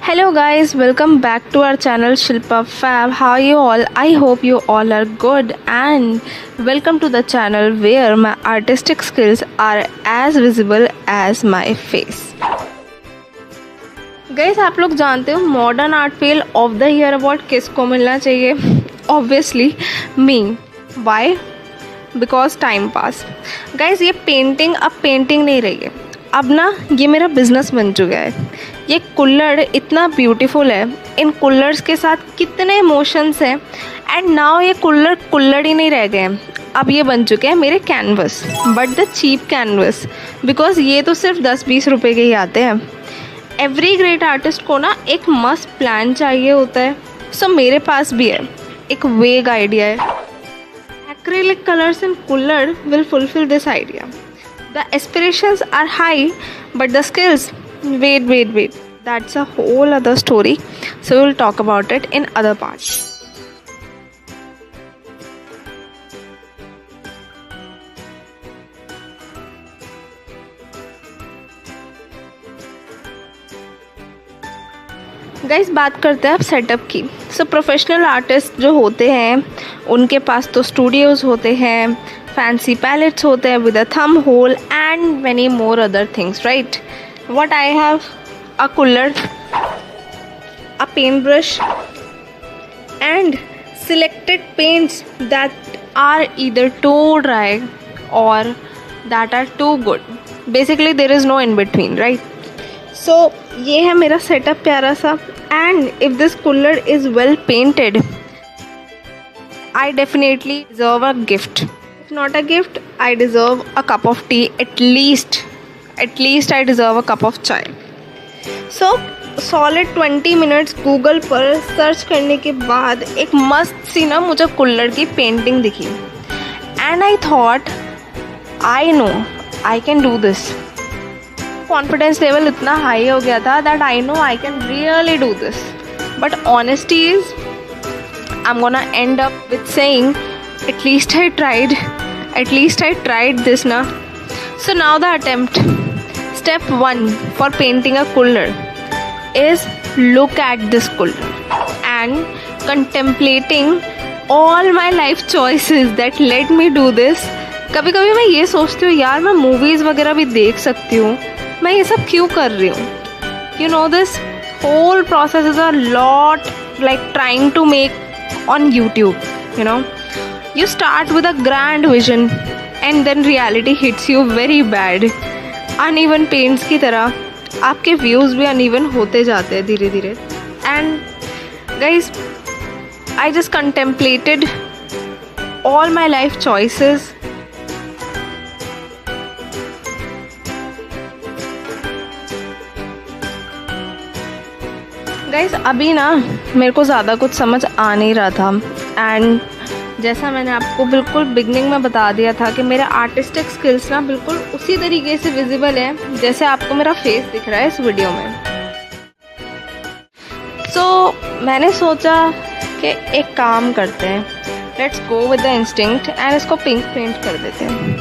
Hello guys, welcome back to our channel Shilpa Fab. How are you all? I hope you all are good and welcome to the channel where my artistic skills are as visible as my face. Guys, आप लोग जानते हो modern art fail of the year award किसको मिलना चाहिए? Obviously me. Why? Because time pass. Guys, ये painting अब painting नहीं रही है, अब ना ये मेरा बिजनेस बन चुका है. ये कुल्हड़ इतना ब्यूटीफुल है, इन कुल्हड़्स के साथ कितने इमोशंस हैं. एंड नाउ ये कुल्हड़ कुल्हड़ ही नहीं रह गए हैं, अब ये बन चुके हैं मेरे canvas, but the cheap canvas, because ये तो सिर्फ 10-20 रुपये के ही आते हैं. एवरी ग्रेट आर्टिस्ट को ना एक मस्त प्लान चाहिए होता है. सो मेरे पास भी है, एक वेग आइडिया है. एक्रेलिक कलर्स इन कुल्हड़ will fulfil this idea. The aspirations are high, but the skills, wait. That's a whole other story. So we'll talk about it in other parts. Guys, बात करते हैं अब सेटअप की. सो प्रोफेशनल आर्टिस्ट जो होते हैं उनके पास तो स्टूडियोज़ होते हैं, फैंसी पैलेट्स होते हैं with a thumb hole and many more other things, right? What I have, a cooler, a paintbrush and selected paints that are either too dry or that are too good. Basically there is no in between, right? So ये है मेरा setup प्यारा सा. And if this cooler is well painted, I definitely deserve a gift. If not a gift, I deserve a cup of tea. At least I deserve a cup of chai. So solid 20 minutes Google पर search करने के बाद एक मस्त सी ना मुझे कुल्हड़ की पेंटिंग दिखी. And I thought, I know I can do this. Confidence level इतना हाई हो गया था that I know I can really do this. But honesty is I am gonna and up with saying at least I tried this na. So now the attempt. Step 1 for painting a cooler is look at this cooler and contemplating all my life choices that led me do this. कभी कभी मैं ये सोचती हूँ यार, मैं movies वगैरह भी देख सकती हूँ, मैं ये सब क्यों कर रही हूँ. You know this whole process is a lot like trying to make on YouTube, you know. You start with a grand vision and then reality hits you very bad. Uneven paints की तरह आपके views भी uneven होते जाते हैं धीरे धीरे. And guys, I just contemplated all my life choices. Guys, अभी ना मेरे को ज़्यादा कुछ समझ आ नहीं रहा था. एंड जैसा मैंने आपको बिल्कुल बिगनिंग में बता दिया था कि मेरे आर्टिस्टिक स्किल्स ना बिल्कुल उसी तरीके से विजिबल है जैसे आपको मेरा फेस दिख रहा है इस वीडियो में. सो मैंने सोचा कि एक काम करते हैं, let's go with the instinct and इसको पिंक पेंट कर देते हैं.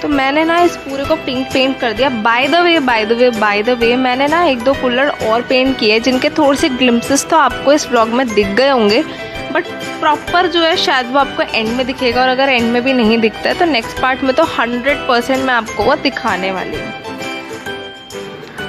तो मैंने ना इस पूरे को पिंक पेंट कर दिया. बाय द वे मैंने ना 1-2 कुल्हड़ और पेंट किए जिनके थोड़े से ग्लिम्पसेस तो आपको इस व्लॉग में दिख गए होंगे, बट प्रॉपर जो है शायद वो आपको एंड में दिखेगा. और अगर एंड में भी नहीं दिखता है तो नेक्स्ट पार्ट में तो 100% मैं आपको वो दिखाने वाली हूँ.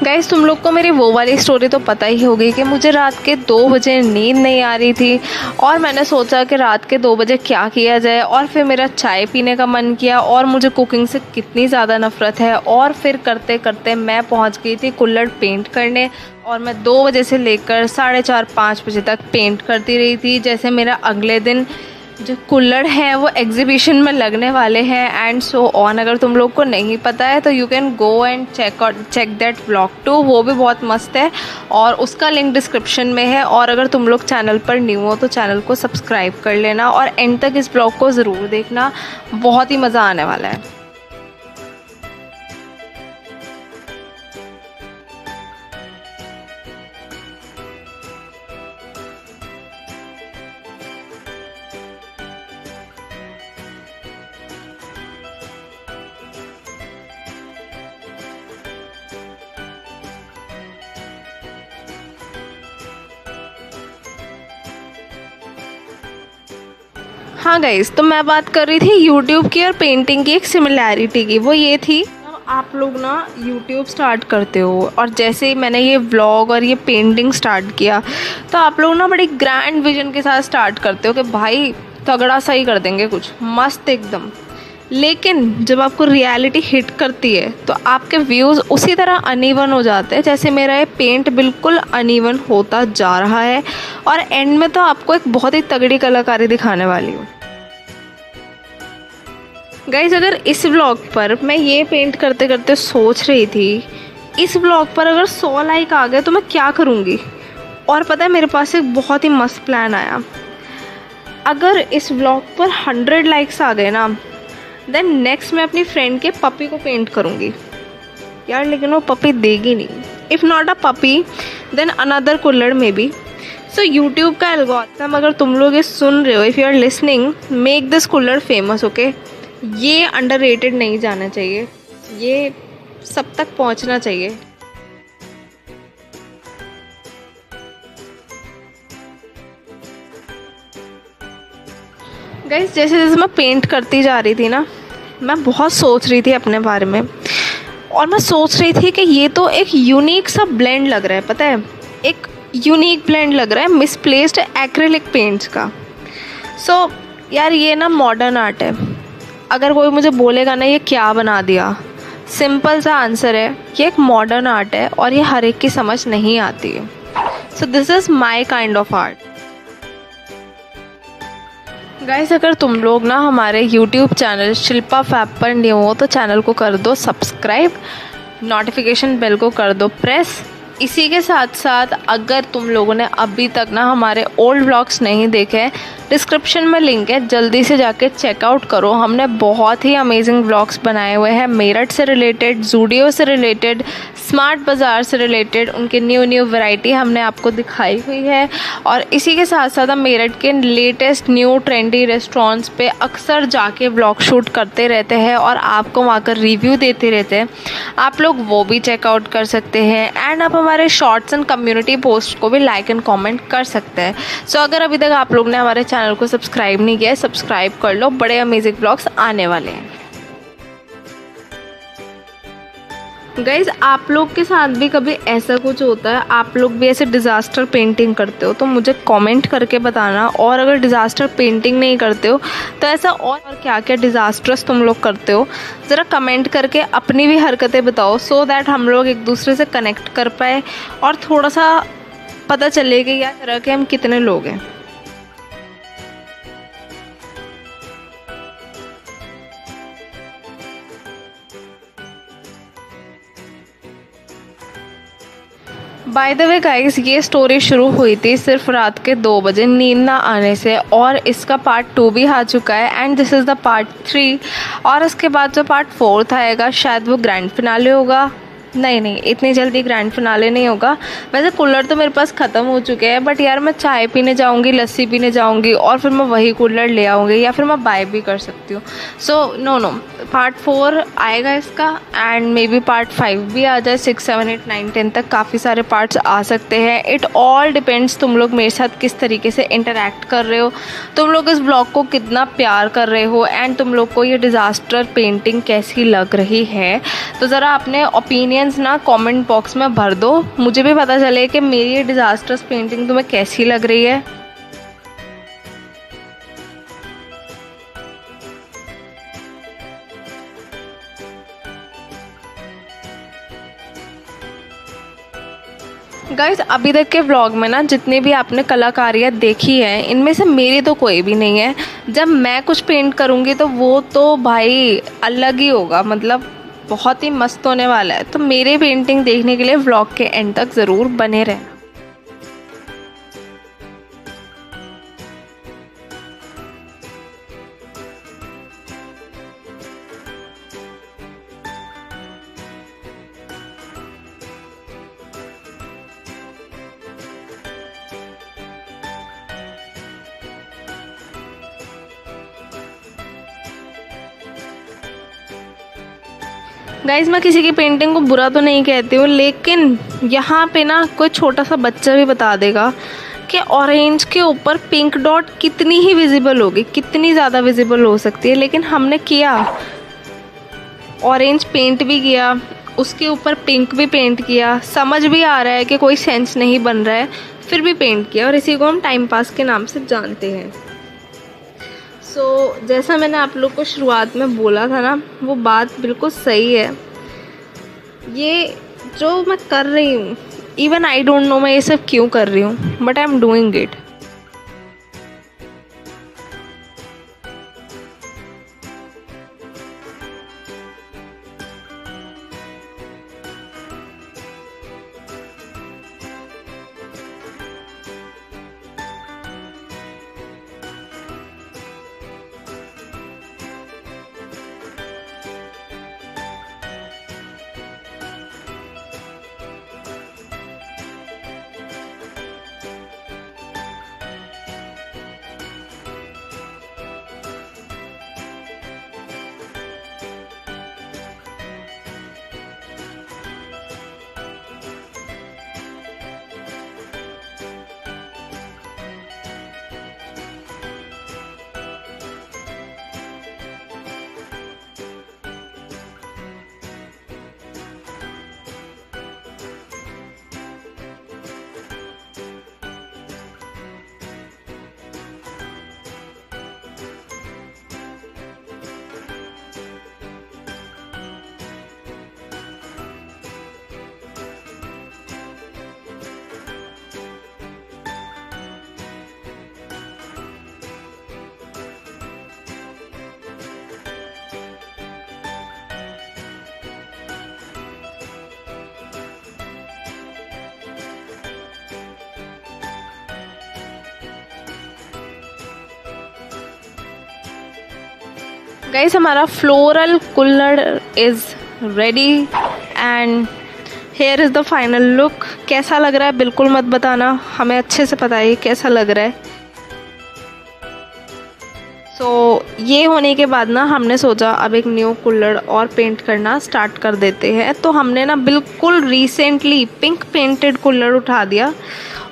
गाइस, तुम लोग को मेरी वो वाली स्टोरी तो पता ही होगी कि मुझे रात के 2 बजे नींद नहीं आ रही थी और मैंने सोचा कि रात के 2 बजे क्या किया जाए. और फिर मेरा चाय पीने का मन किया और मुझे कुकिंग से कितनी ज़्यादा नफ़रत है. और फिर करते करते मैं पहुंच गई थी कुल्हड़ पेंट करने. और मैं 2 बजे से लेकर 4:30-5 बजे तक पेंट करती रही थी. जैसे मेरा अगले दिन जो कुल्हड़ हैं वो एग्जीबिशन में लगने वाले हैं एंड सो ऑन. अगर तुम लोग को नहीं पता है तो you can go and check that vlog too. वो भी बहुत मस्त है और उसका लिंक डिस्क्रिप्शन में है. और अगर तुम लोग चैनल पर न्यू हो तो चैनल को सब्सक्राइब कर लेना और एंड तक इस व्लॉग को ज़रूर देखना, बहुत ही मज़ा आने वाला है. हाँ गाइस, तो मैं बात कर रही थी यूट्यूब की और पेंटिंग की एक सिमिलैरिटी की। वो ये थी, आप लोग ना यूट्यूब स्टार्ट करते हो और जैसे ही मैंने ये व्लॉग और ये पेंटिंग स्टार्ट किया तो आप लोग ना बड़ी ग्रैंड विजन के साथ स्टार्ट करते हो कि भाई तगड़ा सही कर देंगे, कुछ मस्त एकदम। लेकिन जब आपको रियलिटी हिट करती है तो आपके व्यूज़ उसी तरह अनइवन हो जाते हैं जैसे मेरा ये पेंट बिल्कुल अनइवन होता जा रहा है। और एंड में तो आपको एक बहुत ही तगड़ी कलाकारी दिखाने वाली हूँ। गाइज, अगर इस व्लॉग पर मैं ये पेंट करते करते सोच रही थी, इस व्लॉग पर अगर 100 लाइक आ गए तो मैं क्या करूँगी। और पता है मेरे पास एक बहुत ही मस्त प्लान आया। अगर इस व्लॉग पर 100 लाइक्स आ गए ना, देन नेक्स्ट मैं अपनी फ्रेंड के पपी को पेंट करूँगी यार, लेकिन वो पपी देगी नहीं। If not a puppy then another kulhad maybe. So YouTube का एल्गोरिथम, अगर तुम लोग ये सुन रहे हो, if you are listening, make this kulhad famous, okay. ये अंडररेटेड नहीं जाना चाहिए, ये सब तक पहुंचना चाहिए। गाइस, जैसे जैसे मैं पेंट करती जा रही थी ना, मैं बहुत सोच रही थी अपने बारे में। और मैं सोच रही थी कि ये तो एक यूनिक सा ब्लेंड लग रहा है, पता है, एक यूनिक ब्लेंड लग रहा है मिसप्लेस्ड एक्रिलिक पेंट्स का। सो यार, ये ना मॉडर्न आर्ट है। अगर कोई मुझे बोलेगा ना ये क्या बना दिया, सिंपल सा आंसर है, ये एक मॉडर्न आर्ट है और ये हर एक की समझ नहीं आती है। So this is my kind of art. Guys, अगर तुम लोग ना हमारे यूट्यूब चैनल शिल्पा फैब पर न्यू हो तो चैनल को कर दो सब्सक्राइब, नोटिफिकेशन बेल को कर दो प्रेस। इसी के साथ साथ अगर तुम लोगों ने अभी तक ना हमारे ओल्ड व्लॉग्स नहीं देखे हैं, डिस्क्रिप्शन में लिंक है, जल्दी से जाके चेकआउट करो। हमने बहुत ही अमेजिंग व्लॉग्स बनाए हुए हैं मेरठ से रिलेटेड, ज़ूडियो से रिलेटेड, स्मार्ट बाज़ार से रिलेटेड, उनके न्यू वैरायटी हमने आपको दिखाई हुई है। और इसी के साथ साथ हम मेरठ के लेटेस्ट न्यू ट्रेंडी रेस्टोरेंट्स पे अक्सर जाके व्लॉग शूट करते रहते हैं और आपको वहाँ का रिव्यू देते रहते हैं। आप लोग वो भी चेकआउट कर सकते हैं। एंड आप हमारे शॉर्ट्स एंड कम्युनिटी पोस्ट को भी लाइक एंड कमेंट कर सकते हैं। सो अगर अभी तक आप लोग ने हमारे चैनल को सब्सक्राइब नहीं किया है, सब्सक्राइब कर लो, बड़े अमेजिंग व्लॉग्स आने वाले हैं। गाइज, आप लोग के साथ भी कभी ऐसा कुछ होता है, आप लोग भी ऐसे डिज़ास्टर पेंटिंग करते हो तो मुझे कमेंट करके बताना। और अगर डिज़ास्टर पेंटिंग नहीं करते हो तो ऐसा और क्या क्या डिज़ास्टर्स तुम लोग करते हो, ज़रा कमेंट करके अपनी भी हरकतें बताओ, सो दैट हम लोग एक दूसरे से कनेक्ट कर पाए और थोड़ा सा पता चले कि यार तरह के हम कितने लोग हैं। बाय द वे गाइस, ये स्टोरी शुरू हुई थी सिर्फ रात के 2 बजे नींद ना आने से, और इसका पार्ट 2 भी आ चुका है and this is the part 3। और इसके बाद जो पार्ट 4 आएगा शायद वो ग्रैंड फिनाले होगा। नहीं, इतनी जल्दी ग्रैंड फिनाले नहीं होगा। वैसे कूलर तो मेरे पास ख़त्म हो चुके हैं, बट यार मैं चाय पीने जाऊंगी, लस्सी पीने जाऊंगी और फिर मैं वही कूलर ले आऊँगी, या फिर मैं बाय भी कर सकती हूँ। सो नो, पार्ट 4 आएगा इसका एंड मे बी पार्ट 5 भी आ जाए। 6, 7, 8, 9, 10 तक काफ़ी सारे पार्ट्स आ सकते हैं। इट ऑल डिपेंड्स तुम लोग मेरे साथ किस तरीके से इंटरेक्ट कर रहे हो, तुम लोग इस ब्लॉग को कितना प्यार कर रहे हो एंड तुम लोग को ये डिज़ास्टर पेंटिंग कैसी लग रही है। तो ज़रा अपने ओपिनियंस ना कमेंट बॉक्स में भर दो, मुझे भी पता चले कि मेरी ये डिज़ास्टर्स पेंटिंग तुम्हें कैसी लग रही है। गाइस, अभी तक के व्लॉग में ना जितनी भी आपने कलाकारियाँ देखी हैं, इनमें से मेरी तो कोई भी नहीं है। जब मैं कुछ पेंट करूँगी तो वो तो भाई अलग ही होगा, मतलब बहुत ही मस्त होने वाला है। तो मेरे पेंटिंग देखने के लिए व्लॉग के एंड तक ज़रूर बने रहना। गाइज़, मैं किसी की पेंटिंग को बुरा तो नहीं कहती हूँ, लेकिन यहाँ पे ना कोई छोटा सा बच्चा भी बता देगा कि ऑरेंज के ऊपर पिंक डॉट कितनी ही विजिबल होगी, कितनी ज़्यादा विजिबल हो सकती है, लेकिन हमने किया, ऑरेंज पेंट भी किया, उसके ऊपर पिंक भी पेंट किया, समझ भी आ रहा है कि कोई सेंस नहीं बन रहा है, फिर भी पेंट किया, और इसी को हम टाइम पास के नाम से जानते हैं। सो जैसा मैंने आप लोग को शुरुआत में बोला था ना, वो बात बिल्कुल सही है। ये जो मैं कर रही हूँ, इवन आई डोंट नो मैं ये सब क्यों कर रही हूँ, but I am doing it. Guys, हमारा floral colour is ready and here is the final look. कैसा लग रहा है बिल्कुल मत बताना, हमें अच्छे से पता है कैसा लग रहा है। ये होने के बाद ना हमने सोचा अब एक न्यू कलर और पेंट करना स्टार्ट कर देते हैं। तो हमने ना बिल्कुल रिसेंटली पिंक पेंटेड कलर उठा दिया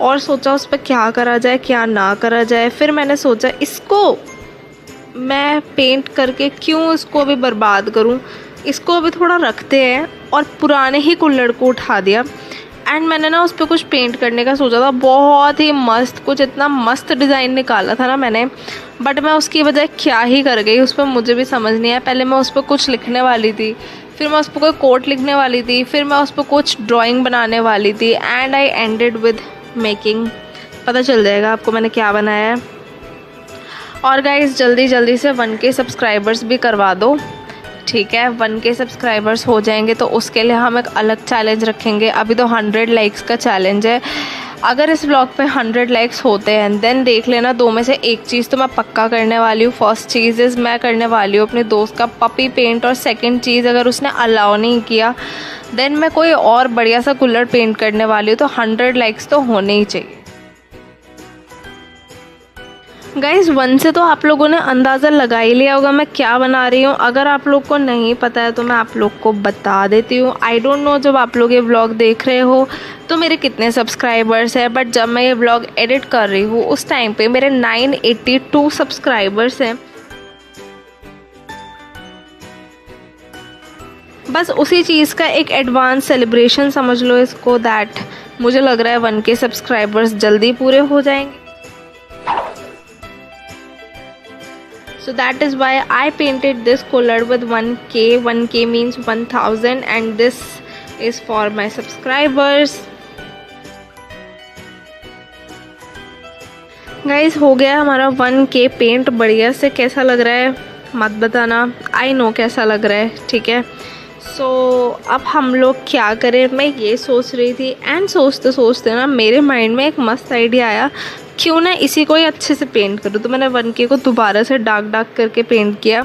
और सोचा उस पर क्या करा जाए क्या ना करा जाए। फिर मैंने सोचा इसको मैं पेंट करके क्यों इसको अभी बर्बाद करूं, इसको अभी थोड़ा रखते हैं, और पुराने ही कलर को उठा दिया। एंड मैंने ना उस पर कुछ पेंट करने का सोचा था, बहुत ही मस्त, कुछ इतना मस्त डिज़ाइन निकाला था ना मैंने, बट मैं उसकी बजाय क्या ही कर गई उस पर मुझे भी समझ नहीं आया। पहले मैं उस पर कुछ लिखने वाली थी, फिर मैं उस पर कोई कोट लिखने वाली थी, फिर मैं उस पर कुछ ड्राइंग बनाने वाली थी, and I ended with making. पता चल जाएगा आपको मैंने क्या बनाया है। और गाइस जल्दी जल्दी से 1K सब्सक्राइबर्स भी करवा दो, ठीक है। 1K सब्सक्राइबर्स हो जाएंगे तो उसके लिए हम एक अलग चैलेंज रखेंगे। अभी तो 100 लाइक्स का चैलेंज है। अगर इस ब्लॉग पे 100 लाइक्स होते हैं देन देख लेना, दो में से एक चीज़ तो मैं पक्का करने वाली हूँ। फर्स्ट चीज़ इज़ मैं करने वाली हूँ अपने दोस्त का पपी पेंट, और सेकंड चीज़ अगर उसने अलाउ नहीं किया देन मैं कोई और बढ़िया सा कलर पेंट करने वाली हूँ। तो 100 लाइक्स तो होने ही चाहिए। गाइस 1 से तो आप लोगों ने अंदाज़ा लगा ही लिया होगा मैं क्या बना रही हूँ। अगर आप लोग को नहीं पता है तो मैं आप लोग को बता देती हूँ। आई डोंट नो जब आप लोग ये व्लॉग देख रहे हो तो मेरे कितने सब्सक्राइबर्स हैं, बट जब मैं ये व्लॉग एडिट कर रही हूँ उस टाइम पे मेरे 982 सब्सक्राइबर्स हैं। बस उसी चीज़ का एक एडवांस सेलिब्रेशन समझ लो इसको, दैट मुझे लग रहा है 1K सब्सक्राइबर्स जल्दी पूरे हो जाएंगे। So that is why I painted this color with 1K. 1K means 1000 and this is for my subscribers. Guys हो गया हमारा 1K पेंट बढ़िया से। कैसा लग रहा है मत बताना, आई नो कैसा लग रहा है, ठीक है। अब हम लोग क्या करें, मैं ये सोच रही थी, एंड सोचते सोचते ना मेरे माइंड में एक मस्त आइडिया आया, क्यों ना इसी को ही अच्छे से पेंट करूँ। तो मैंने 1K को दोबारा से डार्क डार्क करके पेंट किया।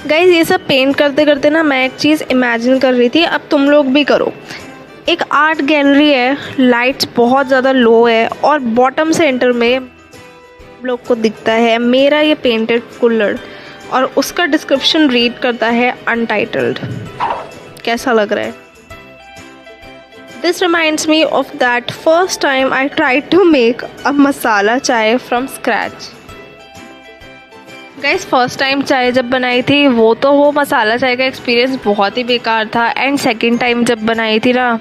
गाइज ये सब पेंट करते करते ना मैं एक चीज़ इमेजिन कर रही थी, अब तुम लोग भी करो। एक आर्ट गैलरी है, लाइट्स बहुत ज़्यादा लो है और बॉटम सेंटर में लोग को दिखता है मेरा ये पेंटेड कुल्हड़ और उसका डिस्क्रिप्शन रीड करता है अनटाइटल्ड। कैसा लग रहा है? This reminds me of that first time I tried to make a masala chai from scratch. Guys, first time चाय जब बनाई थी वो मसाला चाय का एक्सपीरियंस बहुत ही बेकार था। एंड सेकंड टाइम जब बनाई थी ना,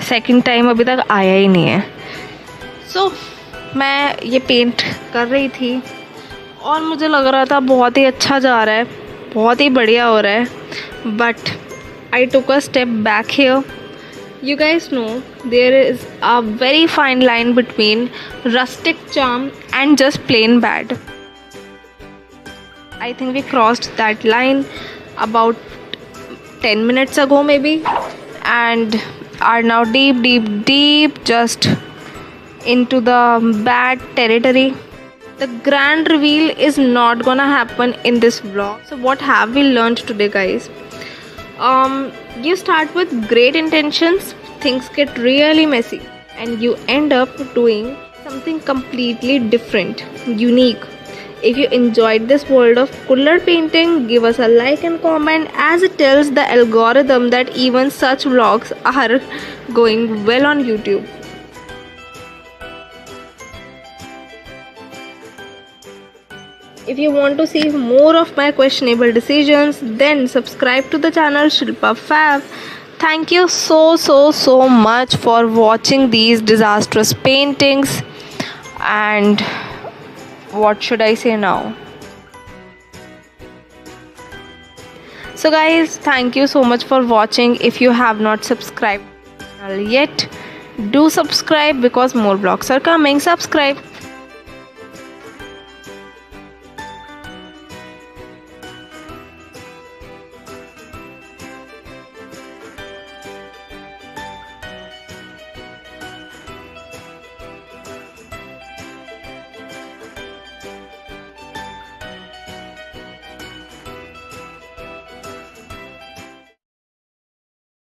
सेकंड टाइम अभी तक आया ही नहीं है। सो मैं ये पेंट कर रही थी और मुझे लग रहा था बहुत ही अच्छा जा रहा है, बहुत ही बढ़िया हो रहा है। But I took a step back here. You guys know there is a very fine line between rustic charm and just plain bad. I think we crossed that line about 10 minutes ago maybe, and are now deep just into the bad territory. The grand reveal is not gonna happen in this vlog. So what have we learned today, guys? You start with great intentions, things get really messy, and you end up doing something completely different, unique. If you enjoyed this world of cooler painting, give us a like and comment, as it tells the algorithm that even such vlogs are going well on YouTube. If you want to see more of my questionable decisions, then subscribe to the channel Shilpa Fab. Thank you so much for watching these disastrous paintings. And what should I say now? So guys, thank you so much for watching. If you have not subscribed yet, do subscribe because more vlogs are coming. Subscribe.